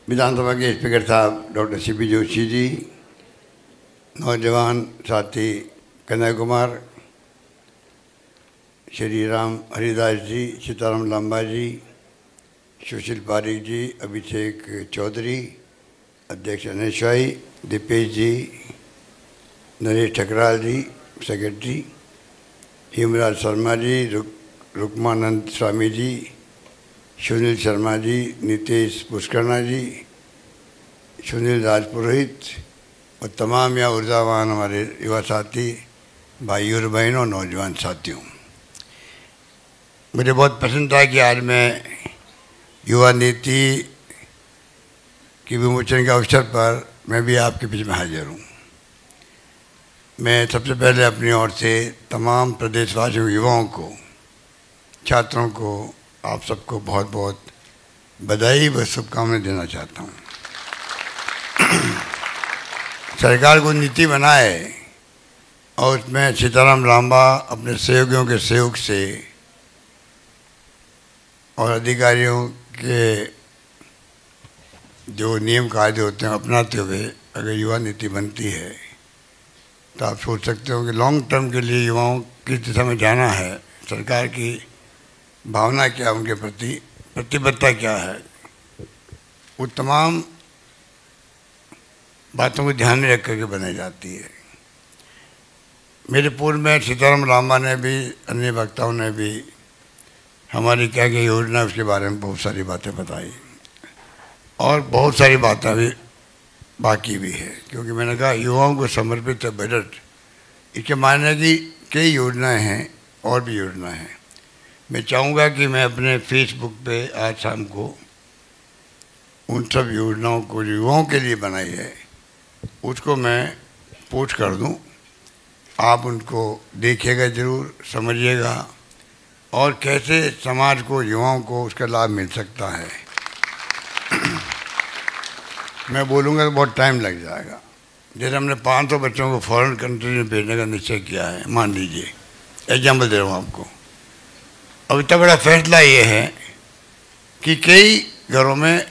विधानसभा के स्पीकर साहब doctor CP Joshi ji, नौजवान साथी कन्हैया कुमार, श्री राम हरिदास जी, सीताराम लांबा जी, सुशील पारिक जी, अभिषेक चौधरी, अध्यक्ष अनिश भाई, दीपेश जी, नरेश ठकराल जी, सेक्रेटरी, हेमराज शर्मा जी, रुक्मानंद स्वामी जी, सुनील शर्मा जी, नितेश पुष्करना जी, सुनील राजपुरोहित और तमाम यहाँ ऊर्जावान हमारे युवा साथी भाइयों और बहनों, नौजवान साथियों, मुझे बहुत पसंद था कि आज मैं युवा नीति की विमोचन के अवसर पर मैं भी आपके बीच में हाजिर हूँ। मैं सबसे पहले अपनी ओर से तमाम प्रदेशवासियों, युवाओं को, छात्रों को, आप सबको बहुत बहुत बधाई व शुभकामनाएं देना चाहता हूँ। सरकार को नीति बनाए और उसमें सीताराम लांबा अपने सहयोगियों के सहयोग से और अधिकारियों के जो नियम कायदे होते हैं अपनाते हुए अगर युवा नीति बनती है तो आप सोच सकते हो कि लॉन्ग टर्म के लिए युवाओं किस दिशा में जाना है, सरकार की भावना क्या, उनके प्रति प्रतिबद्धता क्या है, वो तमाम बातों को ध्यान में रख करके बनाई जाती है। मेरे पूर्व में सीताराम लांबा ने भी, अन्य वक्ताओं ने भी हमारी क्या क्या योजना उसके बारे में बहुत सारी बातें बताई और बहुत सारी बातें भी बाकी भी है, क्योंकि मैंने कहा युवाओं को समर्पित है बजट, इसके मायने की कई योजनाएं हैं और भी योजनाएं हैं। मैं चाहूँगा कि मैं अपने फेसबुक पे आज शाम को उन सब योजनाओं को जो युवाओं के लिए बनाई है उसको मैं पोस्ट कर दूँ, आप उनको देखिएगा ज़रूर, समझिएगा और कैसे समाज को, युवाओं को उसका लाभ मिल सकता है। मैं बोलूँगा तो बहुत टाइम लग जाएगा। जैसे हमने 500 बच्चों को फॉरेन कंट्री में भेजने का निश्चय किया है, मान लीजिए, एग्जाम्पल दे रहा हूँ आपको। अब इतना बड़ा फैसला ये है कि कई घरों में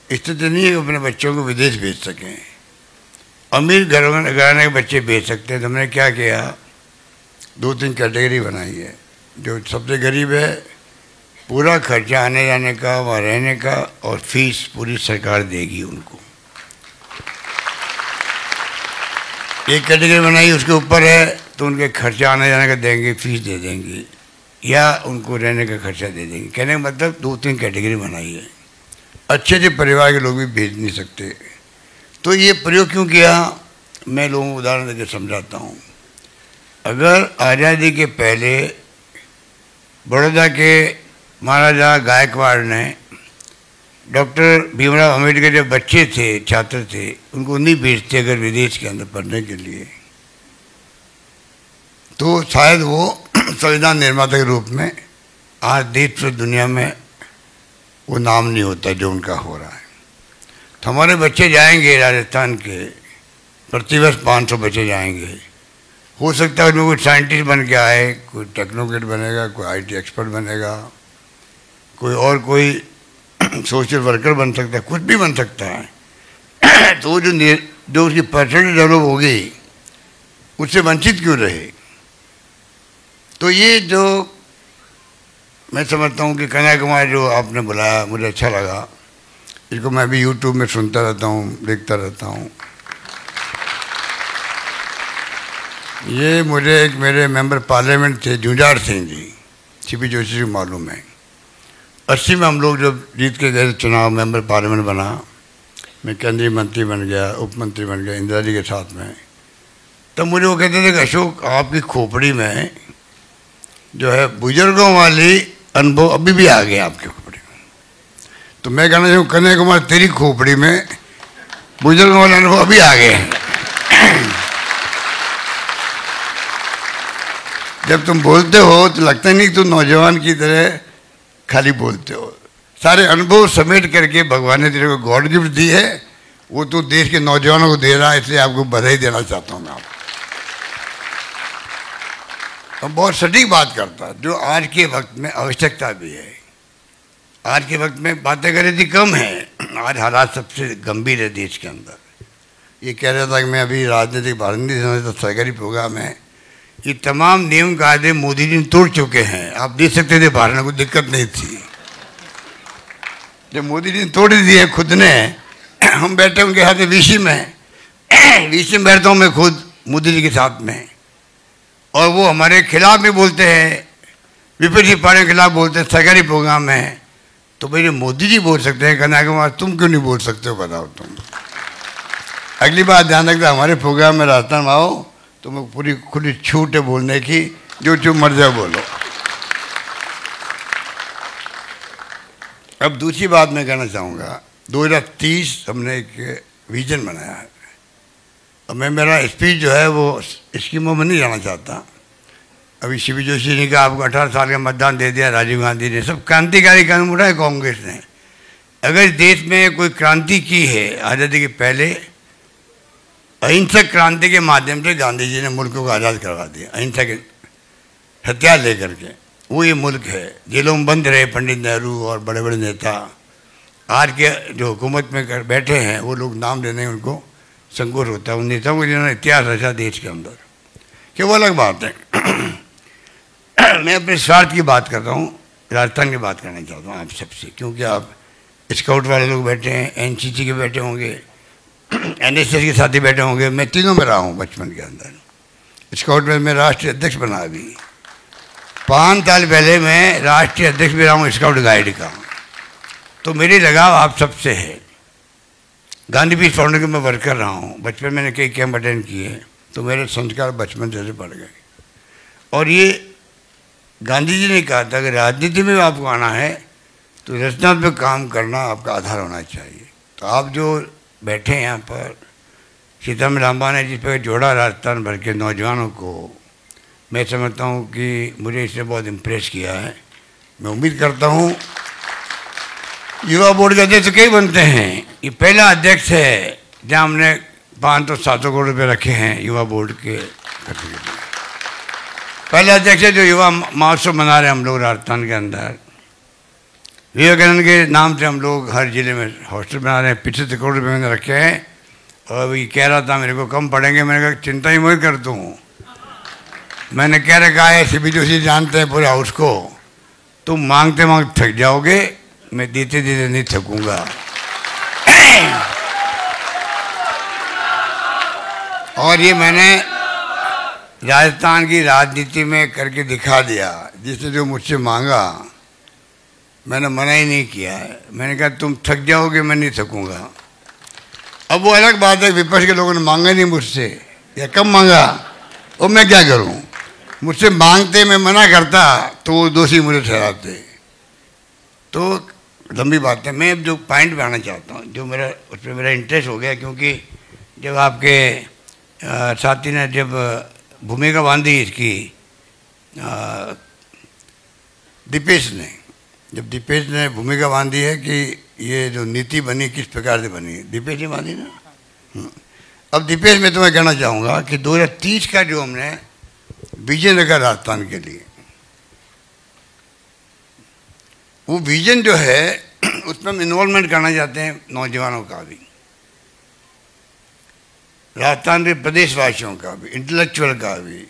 स्थिति नहीं है कि अपने बच्चों को विदेश भेज सकें। अमीर घराने के बच्चे भेज सकते हैं, तो हमने क्या किया, 2-3 कैटेगरी बनाई है। जो सबसे गरीब है, पूरा खर्चा आने जाने का, वहाँ रहने का और फीस पूरी सरकार देगी उनको। एक कैटेगरी बनाई, उसके ऊपर है तो उनके खर्चा आने जाने का देंगे, फीस दे देंगी या उनको रहने का खर्चा दे देंगे। कहने का मतलब 2-3 कैटेगरी बनाई है। अच्छे अच्छे परिवार के लोग भी भेज नहीं सकते। तो ये प्रयोग क्यों किया, मैं लोगों को उदाहरण देकर समझाता हूँ। अगर आज़ादी के पहले बड़ौदा के महाराजा गायकवाड़ ने डॉक्टर भीमराव अम्बेडकर जब बच्चे थे, छात्र थे, उनको नहीं भेजते अगर विदेश के अंदर पढ़ने के लिए, तो शायद वो संविधान निर्माता के रूप में आज देश और दुनिया में वो नाम नहीं होता जो उनका हो रहा है। तो हमारे बच्चे जाएंगे राजस्थान के, प्रतिवर्ष 500 बच्चे जाएंगे। हो सकता है उनमें कोई साइंटिस्ट बन के आए, कोई टेक्नोक्रेट बनेगा, कोई IT एक्सपर्ट बनेगा, कोई और कोई सोशल वर्कर बन सकता है, कुछ भी बन सकता है। तो जो उसकी पर्सनैलिटी डेवलप होगी उससे वंचित क्यों रहे। तो ये जो मैं समझता हूँ कि कन्हैया कुमार जो आपने बुलाया, मुझे अच्छा लगा। इसको मैं भी YouTube में सुनता रहता हूँ, देखता रहता हूँ। ये मुझे एक मेरे मेंबर पार्लियामेंट थे जूझार सिंह जी, सीपी जोशी को मालूम है। 80 में हम लोग जब जीत के गए चुनाव, मेंबर पार्लियामेंट बना, मैं केंद्रीय मंत्री बन गया, उप मंत्री बन गया इंदिरा जी के साथ में। तब मुझे वो कहते थे कि अशोक, आपकी खोपड़ी में जो है बुजुर्गों वाली अनुभव अभी भी आ गए आपके खोपड़ी में। तो मैं कहना चाहूँ कन्हैया कुमार, तेरी खोपड़ी में बुजुर्गों वाले अनुभव अभी आ गए हैं। जब तुम बोलते हो तो लगता नहीं कि तुम नौजवान की तरह खाली बोलते हो, सारे अनुभव समेट करके भगवान ने तेरे को गॉड गिफ्ट दी है, वो तो देश के नौजवानों को दे रहा है। इसलिए आपको बधाई देना चाहता हूँ मैं आपको। हम बहुत सटीक बात करता है, जो आज के वक्त में आवश्यकता भी है। आज के वक्त में बातें करें थी कम है, आज हालात सबसे गंभीर है देश के अंदर। ये कह रहा था कि मैं अभी राजनीतिक भारत नहीं समझता, सरकारी प्रोग्राम है। ये तमाम नियम कायदे मोदी जी तोड़ चुके हैं। आप देख सकते थे बाहर में कोई दिक्कत नहीं थी, जब मोदी जी ने तोड़ दिए खुद ने। हम बैठे उनके साथ में वीसी में बैठता हूँ मैं खुद मोदी जी के साथ में, और वो हमारे खिलाफ भी बोलते हैं, विपक्षी पार्टियों के खिलाफ बोलते हैं, सरकारी प्रोग्राम है। तो मेरे मोदी जी बोल सकते हैं, कन्या कुमार तुम क्यों नहीं बोल सकते हो, बताओ तुम। अगली बार ध्यान रखना, हमारे प्रोग्राम में राजस्थान में आओ तो मैं पूरी खुली छूट है बोलने की, जो मर जाए बोलो। अब दूसरी बात मैं कहना चाहूँगा, 2030 हमने एक विजन बनाया है। अब मैं मेरा स्पीच जो है वो स्कीमों में नहीं जाना चाहता। अभी शिवी जोशी ने कहा आपको 18 साल का मतदान दे दिया, राजीव गांधी ने, सब क्रांतिकारी कदम उठाए कांग्रेस ने। अगर देश में कोई क्रांति की है आज़ादी के पहले, अहिंसक क्रांति के माध्यम से गांधी जी ने मुल्क को आज़ाद करवा दिया, अहिंसक हथियार लेकर के। वो ये मुल्क है। जेलों में बंद रहे पंडित नेहरू और बड़े बड़े नेता, आज के जो हुकूमत में बैठे हैं वो लोग नाम लेने उनको संकोच होता है। उन नेताओं को जिन्होंने इतिहास रचा देश के अंदर, कि वो अलग बात है। मैं अपने स्वार्थ की बात कर रहा हूँ, राजस्थान की बात करना चाहता हूँ आप सबसे, क्योंकि आप स्काउट वाले लोग बैठे हैं, एनसीसी के बैठे होंगे, एनएसएस के साथी बैठे होंगे। मैं तीनों में रहा हूँ बचपन के अंदर। स्काउट में मैं राष्ट्रीय अध्यक्ष बना अभी 5 साल पहले, मैं राष्ट्रीय अध्यक्ष भी रहा हूँ स्काउट गाइड का। तो मेरी लगाव आप सबसे है। गांधी पीस फाउंडेशन में वर्क कर रहा हूँ। बचपन मैंने कई कैंप अटेंड किए, तो मेरे संस्कार बचपन से पड़ गए। और ये गांधी जी ने कहा था कि राजनीति में आपको आना है तो रचनात्मक काम करना आपका आधार होना चाहिए। तो आप जो बैठे हैं यहाँ पर, सीताराम लांबा ने जिस पर जोड़ा राजस्थान भर के नौजवानों को, मैं समझता हूँ कि मुझे इसने बहुत इम्प्रेस किया है। मैं उम्मीद करता हूँ युवा बोर्ड के अध्यक्ष कई बनते हैं, ये पहला अध्यक्ष है जहाँ हमने 500-700 करोड़ रुपये रखे हैं युवा बोर्ड के। पहला अध्यक्ष है जो युवा महोत्सव मना रहे हैं हम लोग राजस्थान के अंदर। विवेकानंद के नाम से हम लोग हर जिले में हॉस्टल बना रहे हैं, 75 करोड़ रुपये मैंने रखे हैं। और अभी कह रहा था मेरे को कम पड़ेंगे, मैंने कहा चिंता ही मैं करता हूँ। मैंने कह रखा है, शिवी जोशी जानते हैं पूरे हाउस को, तुम मांगते मांगते थक जाओगे, मैं देते देते नहीं थकूंगा। और ये मैंने राजस्थान की राजनीति में करके दिखा दिया। जिसने जो मुझसे मांगा मैंने मना ही नहीं किया है। मैंने कहा तुम थक जाओगे, मैं नहीं थकूंगा। अब वो अलग बात है, विपक्ष के लोगों ने मांगा नहीं मुझसे या कम मांगा, और मैं क्या करूं। मुझसे मांगते मैं मना करता तो वो दोषी मुझे ठहराते। तो लंबी बात है। मैं अब जो पॉइंट बनाना चाहता हूँ, जो मेरा उस पर मेरा इंटरेस्ट हो गया, क्योंकि जब आपके साथी ने जब भूमिका बांधी इसकी, दीपेश ने, जब दीपेश ने भूमिका बांधी है कि ये जो नीति बनी किस प्रकार से बनी, दीपेश ने बांधी ना। अब दीपेश मैं तुम्हें कहना चाहूँगा कि 2030 का जो हमने विजन रखा राजस्थान के लिए, वो विजन जो है उसमें हम इन्वॉल्वमेंट करना चाहते हैं नौजवानों का भी, राजस्थान के प्रदेशवासियों का भी, इंटेलेक्चुअल का भी,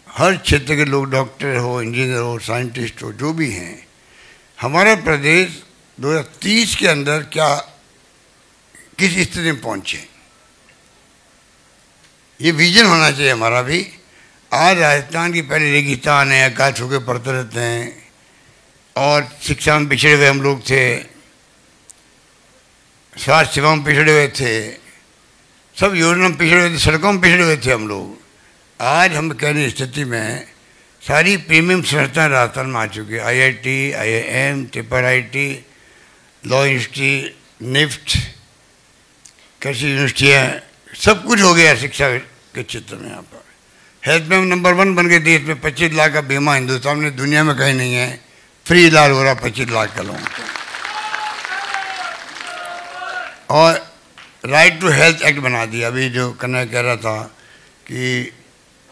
हर क्षेत्र के लोग, डॉक्टर हो, इंजीनियर हो, साइंटिस्ट हो, जो भी हैं। हमारा प्रदेश 2030 के अंदर क्या किस स्थिति में पहुंचे, ये विजन होना चाहिए हमारा भी। आज राजस्थान की पहले रेगिस्तान है, अकाल सूखे पड़ते रहते हैं, और शिक्षा में पिछड़े हुए हम लोग थे, स्वास्थ्य सेवा में पिछड़े हुए थे, सब योजना में पिछड़े हुए थे, सड़कों में पिछड़े हुए थे हम लोग। आज हम कहने स्थिति में सारी प्रीमियम संस्थाएं राजस्थान में आ चुकी है। IIT, IIM, IIT, law university, NIFT, कृषि यूनिवर्सिटियाँ, सब कुछ हो गया शिक्षा के क्षेत्र में। यहाँ पर हेल्थ में नंबर 1 बन गए देश में। 25 लाख का बीमा हिंदुस्तान में, दुनिया में कहीं नहीं है। फ्री इलाज हो रहा 25 लाख का लोगों को। और राइट टू हेल्थ एक्ट बना दिया। अभी जो कन्या कह रहा था कि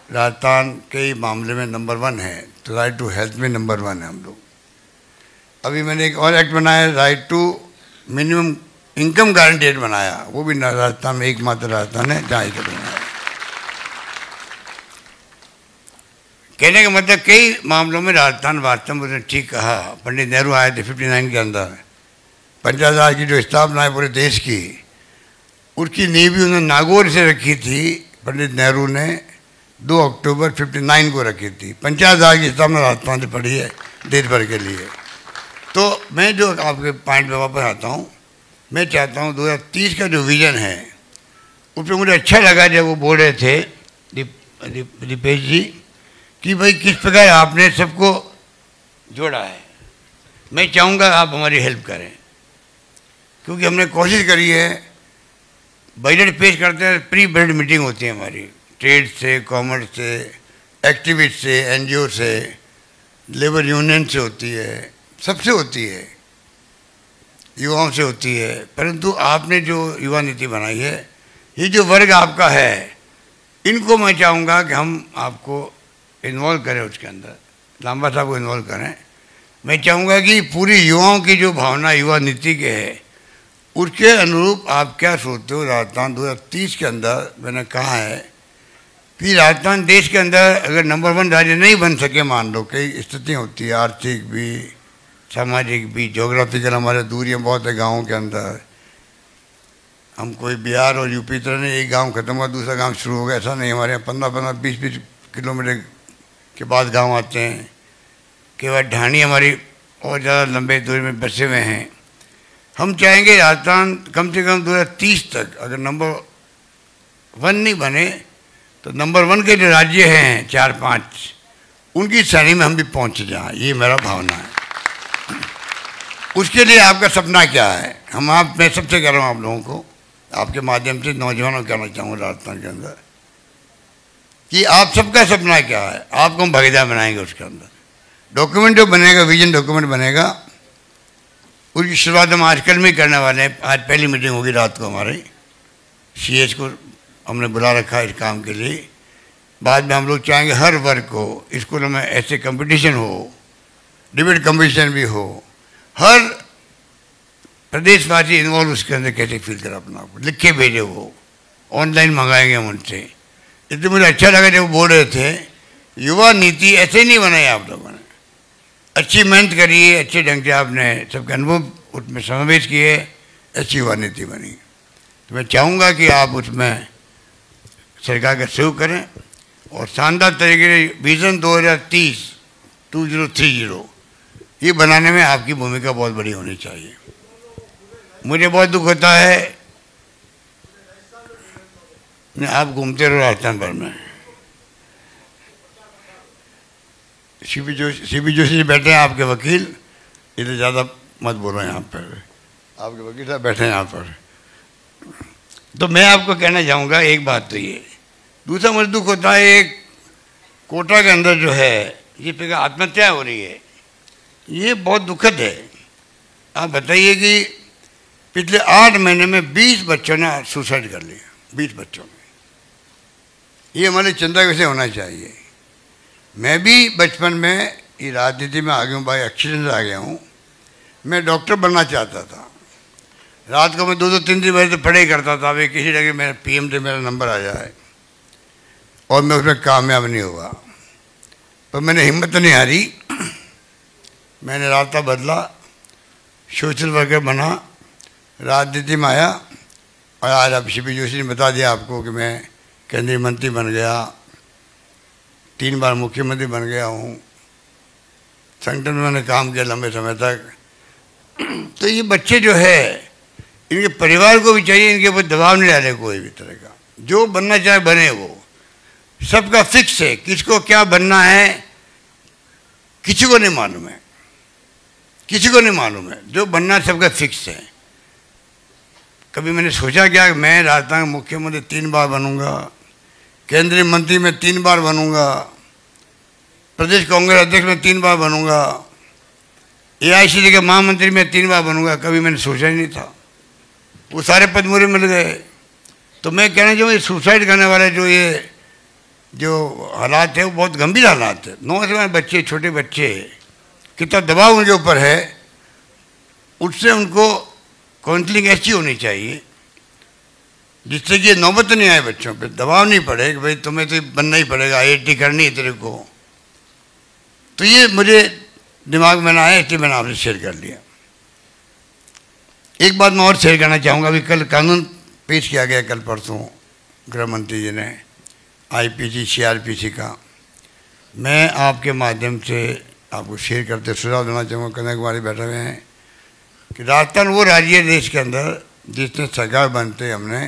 राजस्थान कई मामले में नंबर 1 है, तो राइट टू हेल्थ में नंबर 1 है हम लोग। अभी मैंने एक और एक्ट बनाया, right to minimum income guaranteed बनाया, वो भी राजस्थान में एकमात्र राजस्थान है जहाँ इसे बनाया। कहने का मतलब कई मामलों में राजस्थान वास्तव में उसने ठीक कहा। पंडित नेहरू आए थे 59 के अंदर, पंचायत राज की जो स्थापना है पूरे देश की, उसकी नींव भी उन्होंने नागौर से रखी थी। पंडित नेहरू ने 2 अक्टूबर 59 को रखी थी। पंचायत राज की स्थापना राजस्थान से पड़ी है देश भर के लिए। तो मैं जो आपके पॉइंट पे वापस आता हूँ, मैं चाहता हूँ 2030 का जो विज़न है उस पर मुझे अच्छा लगा जब वो बोल रहे थे दीपेश जी कि भाई किस प्रकार आपने सबको जोड़ा है। मैं चाहूँगा आप हमारी हेल्प करें, क्योंकि हमने कोशिश करी है। बजट पेश करते हैं, प्री बजट मीटिंग होती है हमारी, ट्रेड से, कॉमर्स से, एक्टिविस्ट से, एनजीओ से, लेबर यूनियन से होती है, सबसे होती है, युवाओं से होती है। परंतु आपने जो युवा नीति बनाई है, ये जो वर्ग आपका है, इनको मैं चाहूँगा कि हम आपको इन्वॉल्व करें उसके अंदर, लांबा साहब को इन्वॉल्व करें। मैं चाहूँगा कि पूरी युवाओं की जो भावना युवा नीति के है, उसके अनुरूप आप क्या सोचते हो राजस्थान 2030 के अंदर। मैंने कहा है कि राजस्थान देश के अंदर अगर नंबर 1 राज्य नहीं बन सके, मान लो कई स्थितियाँ होती है, आर्थिक भी, सामाजिक भी, जोग्राफिकल हमारे दूरियाँ बहुत है गाँवों के अंदर। हम कोई बिहार और यूपी तरह नहीं, एक गांव खत्म हुआ दूसरा गांव शुरू हो गया, ऐसा नहीं। हमारे यहाँ 15-15, 20-20 किलोमीटर के बाद गांव आते हैं। केवल ढाणी हमारी और ज़्यादा लंबे दूरी में बसे हुए हैं। हम चाहेंगे राजस्थान कम से कम 2030 तक अगर नंबर 1 नहीं बने तो नंबर 1 के जो राज्य हैं 4-5, उनकी श्रेणी में हम भी पहुँच जाएँ, ये मेरा भावना है। उसके लिए आपका सपना क्या है? मैं सबसे कह रहा हूँ आप लोगों को, आपके माध्यम से नौजवानों को कहना चाहूँगा राजस्थान के अंदर कि आप सबका सपना क्या है। आपको हम भागीदार बनाएंगे उसके अंदर। डॉक्यूमेंट जो बनेगा, विजन डॉक्यूमेंट बनेगा, उसकी शुरुआत हम आज कल में करने वाले हैं। आज पहली मीटिंग होगी रात को, हमारे सीएच को हमने बुला रखा है इस काम के लिए। बाद में हम लोग चाहेंगे हर वर्ग को स्कूलों में ऐसे कंपटीशन हो, डिबेट कंपटीशन भी हो, हर प्रदेशवासी इन्वॉल्व उसके अंदर कैसे फील कर अपना को लिख के भेजे, वो ऑनलाइन मंगाएंगे हम उनसे। इसलिए मुझे अच्छा लगा जब वो बोल रहे थे युवा नीति ऐसे नहीं बनाई आप लोगों ने, अच्छी मेहनत करिए, अच्छे ढंग से आपने सबके अनुभव उसमें समावेश किए, अच्छी युवा नीति बनी। तो मैं चाहूँगा कि आप उसमें सरकार का सहयोग करें और शानदार तरीके से विजन 2030 ये बनाने में आपकी भूमिका बहुत बड़ी होनी चाहिए। मुझे बहुत दुख होता है, आप घूमते रहो राजस्थान भर में। सीपी जोशी जी बैठे हैं, आपके वकील, इधर ज़्यादा मत बोलो यहाँ पर, आपके वकील साहब बैठे हैं यहाँ पर। तो मैं आपको कहना चाहूँगा एक बात तो ये, दूसरा मुझे दुख होता है एक कोटा के अंदर जो है जिस प्रकार आत्महत्या हो रही है, ये बहुत दुखद है। आप बताइए कि पिछले 8 महीने में 20 बच्चों ने सुसाइड कर लिया, 20 बच्चों ने। ये हमारी चिंता कैसे होना चाहिए। मैं भी बचपन में ये राजनीति में आ गया हूँ, भाई एक्सीडेंट से आ गया हूँ। मैं डॉक्टर बनना चाहता था, रात को मैं 2-3 बजे से पढ़ाई करता था, वे किसी जगह मेरा PM से मेरा नंबर आ जाए, और मैं उसमें कामयाब नहीं हुआ। पर मैंने हिम्मत नहीं हारी, मैंने रास्ता बदला, सोशल वर्कर बना, राजनीति में आया, और आज अब सीपी जोशी ने बता दिया आपको कि मैं केंद्रीय मंत्री बन गया, 3 बार मुख्यमंत्री बन गया हूँ, संगठन में मैंने काम किया लंबे समय तक। तो ये बच्चे जो है, इनके परिवार को भी चाहिए इनके ऊपर दबाव नहीं डाले कोई भी तरह का, जो बनना चाहे बने। वो सबका फिक्स है, किसको क्या बनना है किसी को नहीं मालूम है, किसी को नहीं मालूम है, जो बनना सबका फिक्स है। कभी मैंने सोचा क्या कि मैं राजस्थान का मुख्यमंत्री 3 बार बनूंगा, केंद्रीय मंत्री में 3 बार बनूंगा, प्रदेश कांग्रेस अध्यक्ष में 3 बार बनूंगा, AICC के महामंत्री में 3 बार बनूंगा। कभी मैंने सोचा ही नहीं था, वो सारे पद मुझे मिल गए। तो मैं कहना चाहूँ, ये सुसाइड करने वाले जो हालात है वो बहुत गंभीर हालात है। नौजवान बच्चे, छोटे बच्चे, कितना दबाव उनके ऊपर है, उससे उनको काउंसलिंग ऐसी होनी चाहिए जिससे कि नौबत नहीं आए बच्चों पे, दबाव नहीं पड़े कि भाई तुम्हें तो बनना ही पड़ेगा, IIT करनी है तेरे को। तो ये मुझे दिमाग में ना आया, इसलिए मैंने आपसे शेयर कर लिया। एक बात मैं और शेयर करना चाहूँगा। अभी कल कानून पेश किया गया, कल परसों गृह मंत्री जी ने IPC CRPC का। मैं आपके माध्यम से आपको शेयर करते सुझाव देना चाहूँगा, कन्या कुमारी बैठे हुए हैं, कि राजस्थान वो राज्य है देश के अंदर जिसने सरकार बनते हमने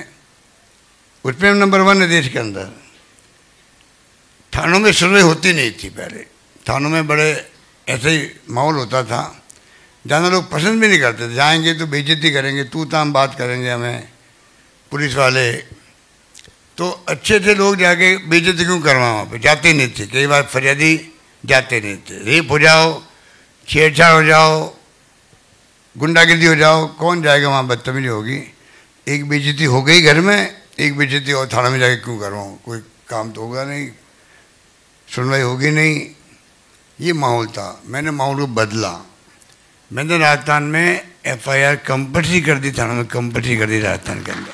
उसमें हम नंबर 1 है देश के अंदर। थानों में सुनवाई होती नहीं थी पहले, थानों में बड़े ऐसे ही माहौल होता था, जाना लोग पसंद भी नहीं करते थे। जाएंगे तो बेइज्जती करेंगे, तू ताम बात करेंगे हमें पुलिस वाले। तो अच्छे थे लोग, जाके बेइज्जती क्यों करवाएं, वहाँ पे जाते नहीं थे। कई बार फरियादी जाते नहीं थे, रेप हो जाओ, छेड़छाड़ हो जाओ, गुंडागिर्दी हो जाओ, कौन जाएगा वहाँ, बदतमीजी होगी। एक बेइज्जती हो गई घर में, एक बेइज्जती और थाना में जाके क्यों करवाऊँ, कोई काम तो होगा नहीं, सुनवाई होगी नहीं। ये माहौल था। मैंने माहौल को बदला। मैंने राजस्थान में FIR कंपल्सरी कर दी, थाना में कंपल्सरी कर दी राजस्थान के अंदर।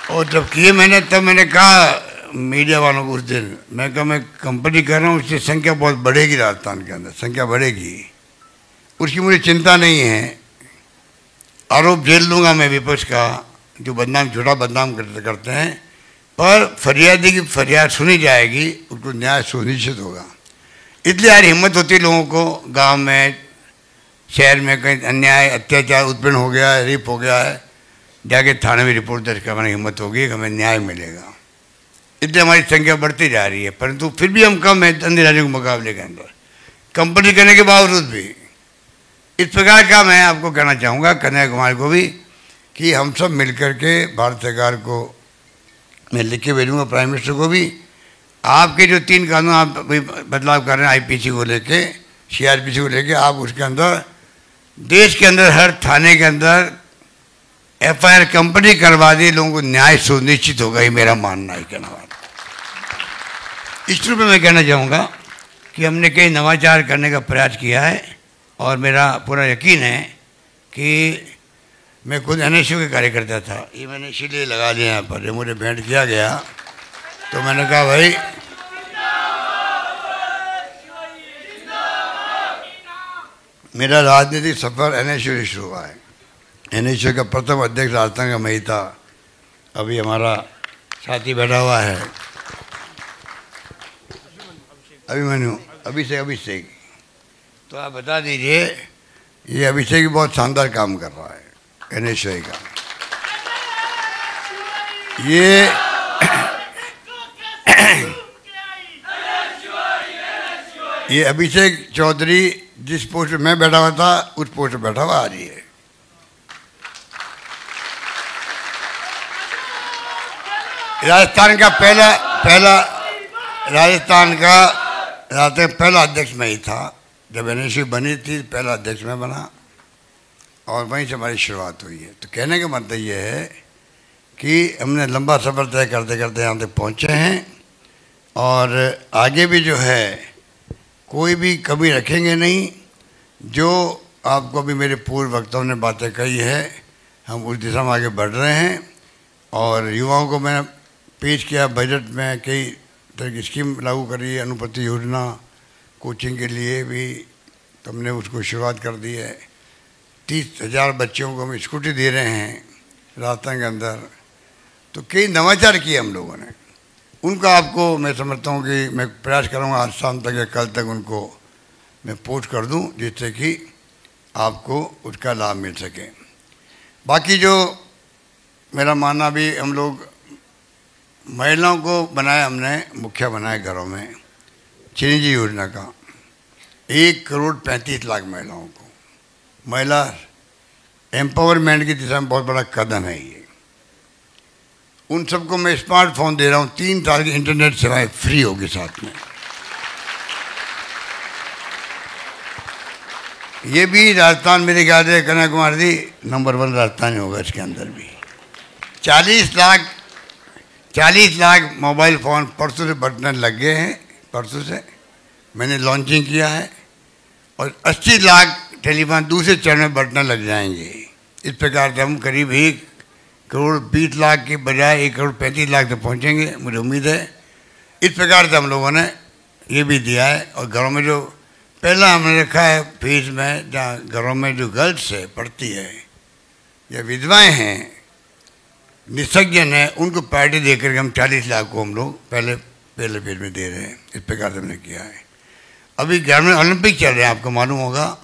और जब किए मैंने, तब मैंने कहा मीडिया वालों को उस दिन, मैं कहा मैं कंपल्सरी कर रहा हूँ, उससे संख्या बहुत बढ़ेगी राजस्थान के अंदर, संख्या बढ़ेगी, उसकी मुझे चिंता नहीं है। आरोप झेल लूँगा मैं विपक्ष का, जो बदनाम झूठा बदनाम करते हैं, पर फरियादी की फरियाद सुनी जाएगी, उसको न्याय सुनिश्चित होगा। इसलिए यार हिम्मत होती है लोगों को, गांव में शहर में कहीं अन्याय अत्याचार उत्पन्न हो गया है, रेप हो गया है, जाके थाने में रिपोर्ट दर्ज करवाने की हिम्मत होगी कि हमें न्याय मिलेगा। इसलिए हमारी संख्या बढ़ती जा रही है, परंतु फिर भी हम कम है अन्य राज्यों के मुकाबले के अंदर, कंपनी करने के बावजूद भी। इस प्रकार का मैं आपको कहना चाहूँगा, कन्या कुमारी को भी, कि हम सब मिलकर के भारत सरकार को मैं लिख के भेजूँगा, प्राइम मिनिस्टर को भी, आपके जो 3 कानून आप बदलाव कर रहे हैं IPC को लेके, CRPC को लेके, आप उसके अंदर देश के अंदर हर थाने के अंदर FIR कंपनी करवा दी, लोगों को न्याय सुनिश्चित होगा। ये मेरा मानना है। कहना बात इस रूप में मैं कहना चाहूँगा कि हमने कई नवाचार करने का प्रयास किया है, और मेरा पूरा यकीन है कि मैं खुद NSU के कार्यकर्ता था, ये मैंने इसीलिए लगा लिया यहाँ पर, जब मुझे भेंट किया गया तो मैंने कहा भाई मेरा राजनीतिक सफर NSU से शुरू हुआ है। NSU का प्रथम अध्यक्ष राजस्थान का मैं ही था। अभी हमारा साथी बैठा हुआ है अभिषेक। तो आप बता दीजिए, ये अभिषेक भी बहुत शानदार काम कर रहा है NSU का। ये अभिषेक चौधरी जिस पोस्ट पे मैं बैठा हुआ था, उस पोस्ट पे बैठा हुआ आज ही है। राजस्थान का पहला अध्यक्ष मैं ही था। जब NSU बनी थी, पहला अध्यक्ष मैं बना, और वहीं से हमारी शुरुआत हुई है। तो कहने का मतलब ये है कि हमने लंबा सफ़र तय करते करते यहाँ तक पहुँचे हैं, और आगे भी जो है कोई भी कमी रखेंगे नहीं। जो आपको अभी मेरे पूर्व वक्ताओं ने बातें कही है, हम उस दिशा में आगे बढ़ रहे हैं। और युवाओं को मैं पेश किया, बजट में कई तरह की स्कीम लागू करी है, अनुपति योजना, कोचिंग के लिए भी तो हमने उसको शुरुआत कर दी है। 30,000 बच्चों को हम स्कूटी दे रहे हैं राजस्थान के अंदर। तो कई नवाचार किए हम लोगों ने, उनका आपको मैं समझता हूँ कि मैं प्रयास करूँगा आज शाम तक या कल तक उनको मैं पोस्ट कर दूँ, जिससे कि आपको उसका लाभ मिल सके। बाकी जो मेरा मानना भी, हम लोग महिलाओं को बनाया, हमने मुखिया बनाया घरों में, चिरंजीवी योजना का 1,35,00,000 महिलाओं को, महिला एम्पावरमेंट की दिशा में बहुत बड़ा कदम है ये। उन सबको मैं स्मार्टफोन दे रहा हूँ, 3 साल की इंटरनेट सेवाएं फ्री होगी साथ में। ये भी राजस्थान मेरे ख्याल से कन्या कुमारी जी नंबर 1 राजस्थान होगा इसके अंदर भी। 40 लाख मोबाइल फ़ोन परसों से बटन लग गए हैं, परसों से मैंने लॉन्चिंग किया है। और 80 लाख टेलीफोन दूसरे चरण में बंटने लग जाएंगे। इस प्रकार से हम करीब 1,20,00,000 के बजाय 1,35,00,000 तक पहुँचेंगे, मुझे उम्मीद है। इस प्रकार से हम लोगों ने ये भी दिया है। और घरों में जो पहला हमने रखा है फीस में, जहाँ घरों में जो गर्ल्स है पढ़ती है या विधवाएं हैं, निसज्जन है, उनको पार्टी देकर के हम 40 लाख को हम लोग पहले फेज में दे रहे हैं। इस प्रकार से हमने किया है। अभी ग्रामीण ओलंपिक चल रहे हैं, आपको मालूम होगा,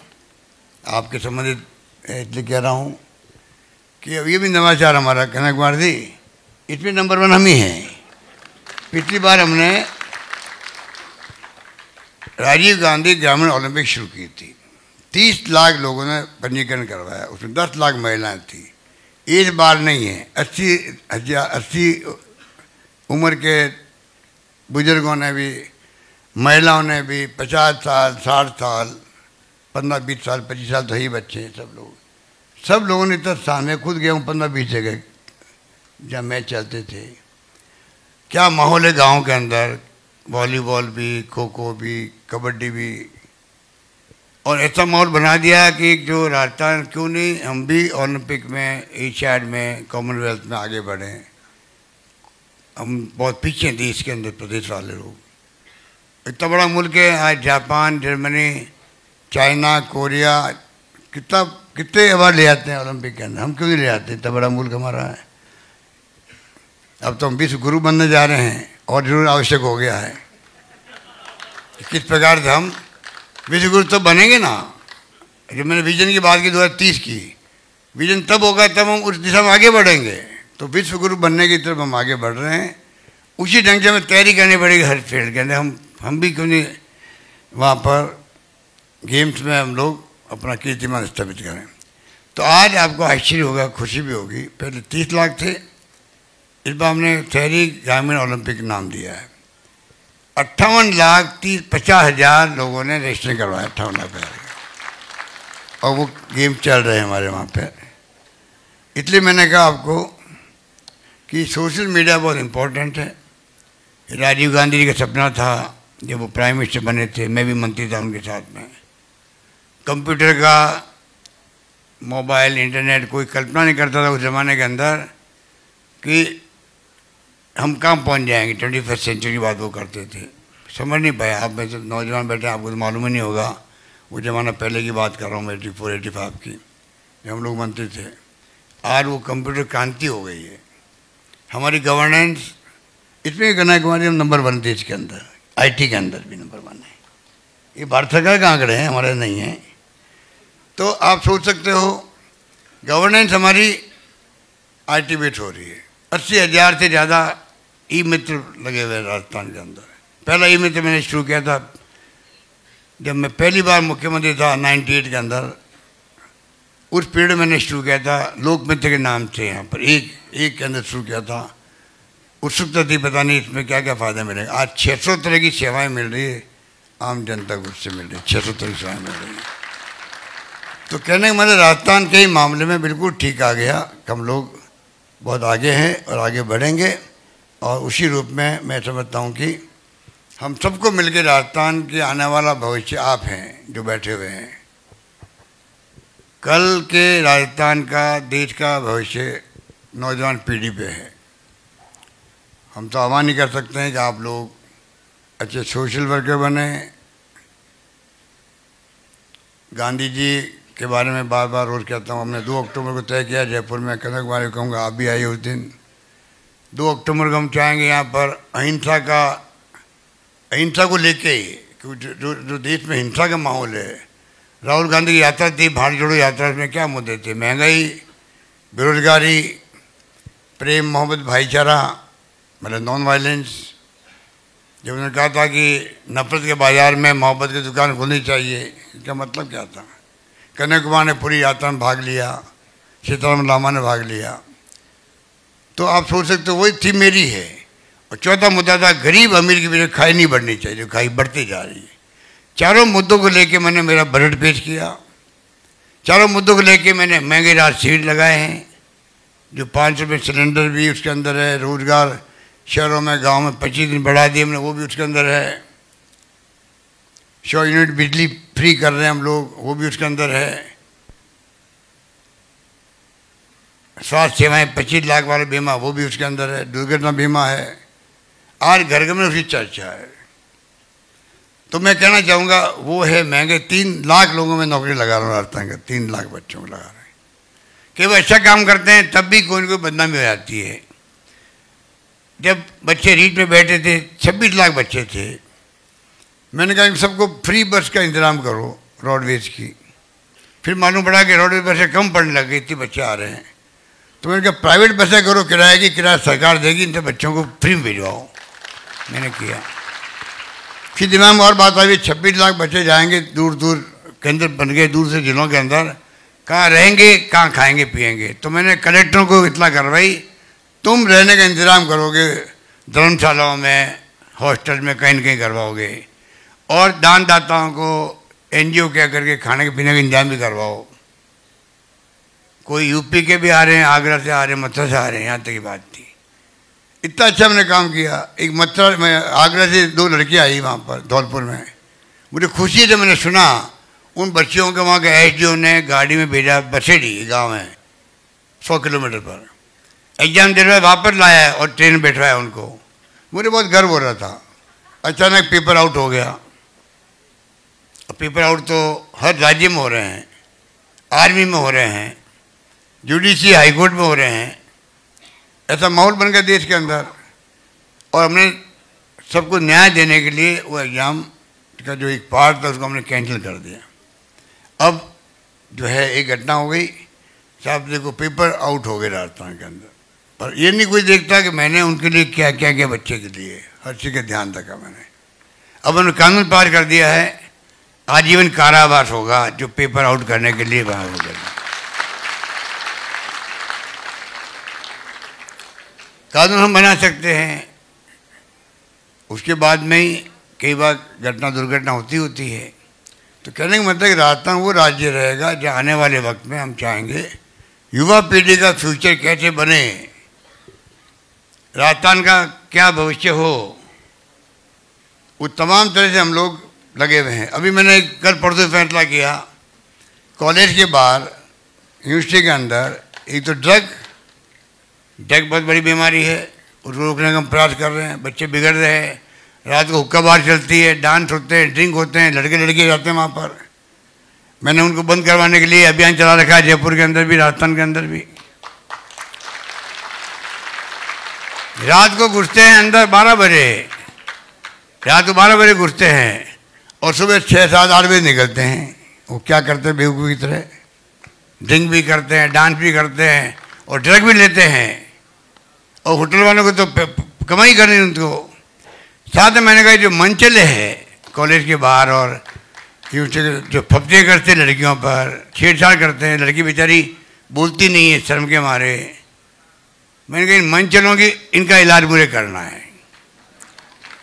आपके संबंधित इसलिए कह रहा हूँ कि अब ये भी नवाचार हमारा कनक कुमार जी, इसमें नंबर 1 हम ही हैं। पिछली बार हमने राजीव गांधी ग्रामीण ओलंपिक शुरू की थी। 30 लाख लोगों ने पंजीकरण करवाया, उसमें 10 लाख महिलाएं थी। इस बार नहीं है, 80 उम्र के बुजुर्गों ने भी, महिलाओं ने भी, 50 साल, 60 साल, 15-20 साल, 25 साल तो ही बच्चे हैं सब लोगों ने इतना स्थान में खुद गया हूँ 15-20 जगह जहाँ मैच चलते थे। क्या माहौल है गाँव के अंदर, वॉलीबॉल भी, खो खो भी, कबड्डी भी, और ऐसा माहौल बना दिया कि जो राजस्थान क्यों नहीं हम भी ओलंपिक में, एशियाड में, कॉमनवेल्थ में आगे बढ़े। हम बहुत पीछे थे इसके अंदर, प्रदेश वाले लोग। इतना बड़ा मुल्क है आज, जापान, जर्मनी, चाइना, कोरिया कितने अवार्ड ले आते हैं ओलंपिक के अंदर, हम क्यों नहीं ले आते? इतना बड़ा मुल्क हमारा है। अब तो हम विश्व गुरु बनने जा रहे हैं और जरूर आवश्यक हो गया है। किस प्रकार से हम विश्व गुरु तो बनेंगे ना। जब मैंने विजन की बात की 2030 की, विजन तब होगा तब हम उस दिशा में आगे बढ़ेंगे। तो विश्व गुरु बनने की तरफ हम आगे बढ़ रहे हैं। उसी ढंग से हमें तैयारी करनी पड़ेगी हर फील्ड के अंदर। हम भी क्यों नहीं वहाँ पर गेम्स में हम लोग अपना कीर्तिमान स्थापित करें। तो आज आपको आश्चर्य होगा, खुशी भी होगी। पहले 30 लाख थे, इस बार हमने शहरी ग्रामीण ओलंपिक नाम दिया है। 58,50,000 लोगों ने रजिस्ट्रेशन करवाया, 58 लाख और वो गेम चल रहे हैं हमारे वहाँ पे। इसलिए मैंने कहा आपको कि सोशल मीडिया बहुत इम्पोर्टेंट है। राजीव गांधी जी का सपना था जब वो प्राइम मिनिस्टर बने थे, मैं भी मंत्री था उनके साथ में। कंप्यूटर का, मोबाइल, इंटरनेट कोई कल्पना नहीं करता था उस ज़माने के अंदर कि हम कहाँ पहुँच जाएंगे। 21वीं सेंचुरी की बात वो करते थे, समझ नहीं पाया। आप में से नौजवान बैठे, आपको तो मालूम ही नहीं होगा। वो ज़माना पहले की बात कर रहा हूँ, 84-85 की, जब हम लोग मंत्री थे। आज वो कंप्यूटर क्रांति हो गई है। हमारी गवर्नेंस इसमें करना है कि हमारे हम नंबर 1 देश के अंदर, IT के अंदर भी नंबर 1 है। ये भारत सरकार के आंकड़े हैं, हमारे नहीं हैं। तो आप सोच सकते हो गवर्नेंस हमारी IT बेट हो रही है। 80,000 से ज़्यादा ई-मित्र लगे हुए राजस्थान के अंदर। पहला ई-मित्र मैंने शुरू किया था जब मैं पहली बार मुख्यमंत्री था 98 के अंदर। उस पीरियड में मैंने शुरू किया था, लोक मित्र के नाम से यहाँ पर एक के अंदर शुरू किया था। उत्सुकता थी, पता नहीं इसमें क्या क्या फ़ायदा मिलेगा। आज 600 तरह की सेवाएं मिल रही है आम जनता को, उससे मिल रही है 600 तरह की सेवाएँ मिल रही हैं। तो कहने का मतलब राजस्थान के ही मामले में बिल्कुल ठीक आ गया। हम लोग बहुत आगे हैं और आगे बढ़ेंगे। और उसी रूप में मैं समझता हूँ कि हम सबको मिलकर राजस्थान के आने वाला भविष्य आप हैं जो बैठे हुए हैं। कल के राजस्थान का, देश का भविष्य नौजवान पीढ़ी पे है। हम तो आह्वान नहीं कर सकते हैं कि आप लोग अच्छे सोशल वर्कर बने। गांधी जी के बारे में बार बार रोज़ कहता हूँ। हमने 2 अक्टूबर को तय किया जयपुर में, कनक वाले कहूँगा आप भी आइए उस दिन। 2 अक्टूबर को हम चाहेंगे यहाँ पर अहिंसा को लेके ही, क्योंकि जो देश में हिंसा का माहौल है। राहुल गांधी की यात्रा थी, भारत जोड़ो यात्रा, में क्या मुद्दे थे? महंगाई, बेरोजगारी, प्रेम, मोहब्बत, भाईचारा, मतलब नॉन वायलेंस। जब उन्होंने कहा था कि नफरत के बाज़ार में मोहब्बत की दुकान खोलनी चाहिए, इसका मतलब क्या था? कन्या कुमार ने पूरी यात्रा में भाग लिया, सीताराम लामा ने भाग लिया। तो आप सोच सकते हो वही थीम मेरी है। और चौथा मुद्दा था गरीब अमीर की वजह खाई नहीं बढ़नी चाहिए, जो खाई बढ़ती जा रही है। चारों मुद्दों को लेके मैंने मेरा बजट पेश किया। चारों मुद्दों को लेके मैंने महंगे राज सीट लगाए हैं, जो 5 रुपये सिलेंडर भी उसके अंदर है। रोजगार शहरों में, गांव में 25 दिन बढ़ा दिए हमने, वो भी उसके अंदर है। 100 यूनिट बिजली फ्री फ्री कर रहे हैं हम लोग, वो भी उसके अंदर है। स्वास्थ्य सेवाएं 25 लाख वाला बीमा, वो भी उसके अंदर है। दुर्घटना बीमा है। आज घर घर में उसकी चर्चा है। तो मैं कहना चाहूँगा वो है महंगे। 3 लाख लोगों में नौकरी लगा रहा हूँ राजस्थान का, 3 लाख बच्चों को लगा रहे हैं कि वो अच्छा काम करते हैं, तब भी कोई न कोई बदनामी हो जाती है। जब बच्चे रीट में बैठे थे, 26 लाख बच्चे थे, मैंने कहा इन सबको फ्री बस का इंतजाम करो रोडवेज की। फिर मालूम पड़ा कि रोडवेज बसें कम पड़ने लग गई, इतने बच्चे आ रहे हैं। तो मैंने कहा प्राइवेट बसें करो, किराए की किराया सरकार देगी, इन बच्चों को फ्री में भिजवाओ। मैंने किया। फिर दिमाग में और बात आई, 26 लाख बच्चे जाएंगे, दूर दूर केंद्र बन गए, दूर से जिलों के अंदर, कहाँ रहेंगे, कहाँ खाएंगे पिएंगे। तो मैंने कलेक्टरों को इतला करवाई, तुम रहने का इंतज़ाम करोगे, धर्मशालाओं में, हॉस्टल में कहीं न कहीं करवाओगे, और दानदाताओं को NGO क्या करके खाने के पीने का इंतजाम भी करवाओ। कोई यूपी के भी आ रहे हैं, आगरा से आ रहे हैं, मथुरा से आ रहे हैं, यहाँ तक की बात थी। इतना अच्छा मैंने काम किया। एक मथुरा में, आगरा से 2 लड़कियाँ आई वहाँ पर धौलपुर में। मुझे खुशी से मैंने सुना उन बच्चियों को वहाँ के SDO ने गाड़ी में भेजा, बसेड़ी गाँव है 100 किलोमीटर पर, एग्जाम दिलवाया, वापस लाया और ट्रेन में बैठवाया उनको। मुझे बहुत गर्व हो रहा था। अचानक पेपर आउट हो गया। पेपर आउट तो हर राज्य में हो रहे हैं, आर्मी में हो रहे हैं, जुडिशरी हाईकोर्ट में हो रहे हैं। ऐसा माहौल बन गया देश के अंदर, और हमने सबको न्याय देने के लिए वो एग्ज़ाम का जो एक पार्ट था उसको हमने कैंसिल कर दिया। अब जो है एक घटना हो गई, साहब देखो पेपर आउट हो गए राजस्थान के अंदर, पर ये नहीं कोई देखता कि मैंने उनके लिए क्या क्या किया, बच्चे के लिए हर चीज़ का ध्यान रखा मैंने। अब उन्होंने कानून पास कर दिया है, आजीवन कारावास होगा जो पेपर आउट करने के लिए बाहर हो गया। कानून हम बना सकते हैं, उसके बाद में ही कई बार घटना दुर्घटना होती है। तो कहने का मतलब कि राजस्थान वो राज्य रहेगा जहाँ आने वाले वक्त में हम चाहेंगे युवा पीढ़ी का फ्यूचर कैसे बने, राजस्थान का क्या भविष्य हो, वो तमाम तरह से हम लोग लगे हुए हैं। अभी मैंने कल परसों फैसला किया, कॉलेज के बाहर, यूनिवर्सिटी के अंदर, एक तो ड्रग बहुत बड़ी बीमारी है, उसको रोकने का हम प्रयास कर रहे हैं। बच्चे बिगड़ रहे हैं, रात को हुक्का बार चलती है, डांस होते हैं, ड्रिंक होते हैं, लड़के लड़के जाते हैं वहाँ पर। मैंने उनको बंद करवाने के लिए अभियान चला रखा है, जयपुर के अंदर भी, राजस्थान के अंदर भी। रात को घुसते हैं अंदर 12 बजे, रात को 12 बजे घुसते हैं और सुबह 6, 7, 8 बजे निकलते हैं। वो क्या करते हैं बेवकूफ़ की तरह, ड्रिंक भी करते हैं, डांस भी करते हैं और ड्रग भी लेते हैं। और होटल वालों को तो कमाई करनी उनको। साथ में मैंने कहा जो मंचले है कॉलेज के बाहर और जो फप्ते करते हैं लड़कियों पर, छेड़छाड़ करते हैं, लड़की बेचारी बोलती नहीं है शर्म के मारे। मैंने कहा इन मंचलों की इनका इलाज मुझे करना है।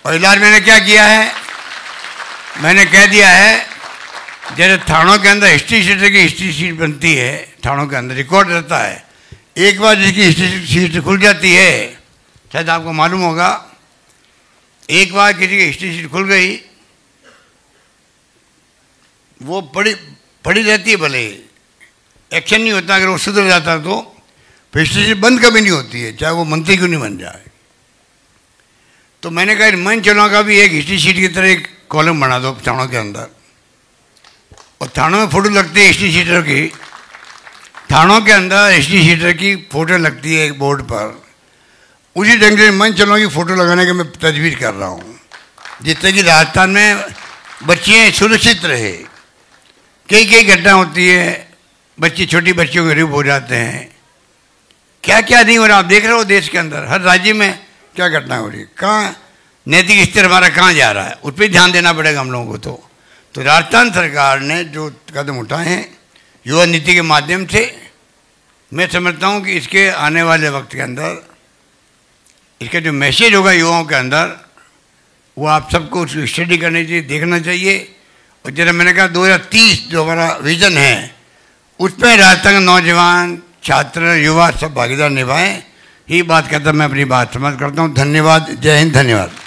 और इलाज मैंने क्या किया है, मैंने कह दिया है जैसे थानों के अंदर हिस्ट्री शीट की हिस्ट्री शीट बनती है, थानों के अंदर रिकॉर्ड रहता है, एक बार जिसकी हिस्ट्री शीट खुल जाती है, शायद आपको मालूम होगा, एक बार किसी की हिस्ट्री शीट खुल गई वो पड़ी रहती है, भले एक्शन नहीं होता, अगर वो सुधर जाता तो हिस्ट्री शीट बंद कभी नहीं होती है, चाहे वो मंत्री क्यों नहीं बन जाए। तो मैंने कहा मंचलों का भी एक हिस्ट्री शीट की तरह एक कॉलम बना दो थानों के अंदर, और थानों में फोटो लगती है हिस्ट्री शीटर की, थानों के अंदर हिस्ट्री शीटर की फोटो लगती है एक बोर्ड पर। उसी ढंग से मंचलों की फ़ोटो लगाने की मैं तजवीज़ कर रहा हूँ, जिससे कि राजस्थान में बच्चियाँ सुरक्षित रहे। कई घटना होती है, बच्ची छोटी बच्चियों के रेप हो जाते हैं, क्या क्या नहीं हो रहा, आप देख रहे हो देश के अंदर हर राज्य में क्या घटना हो रही है, कहाँ नैतिक स्तर हमारा कहाँ जा रहा है, उस पर ध्यान देना पड़ेगा हम लोगों को। तो राजस्थान सरकार ने जो कदम उठाए हैं युवा नीति के माध्यम से, मैं समझता हूँ कि इसके आने वाले वक्त के अंदर इसका जो मैसेज होगा युवाओं के अंदर, वो आप सबको उसको स्टडी करनी चाहिए, देखना चाहिए। और जैसे मैंने कहा 2030 जो हमारा विज़न है, उस पर राजस्थान के नौजवान, छात्र, युवा सब भागीदार निभाएं। ही बात कहता मैं अपनी बात समाप्त करता हूँ। धन्यवाद। जय हिंद। धन्यवाद।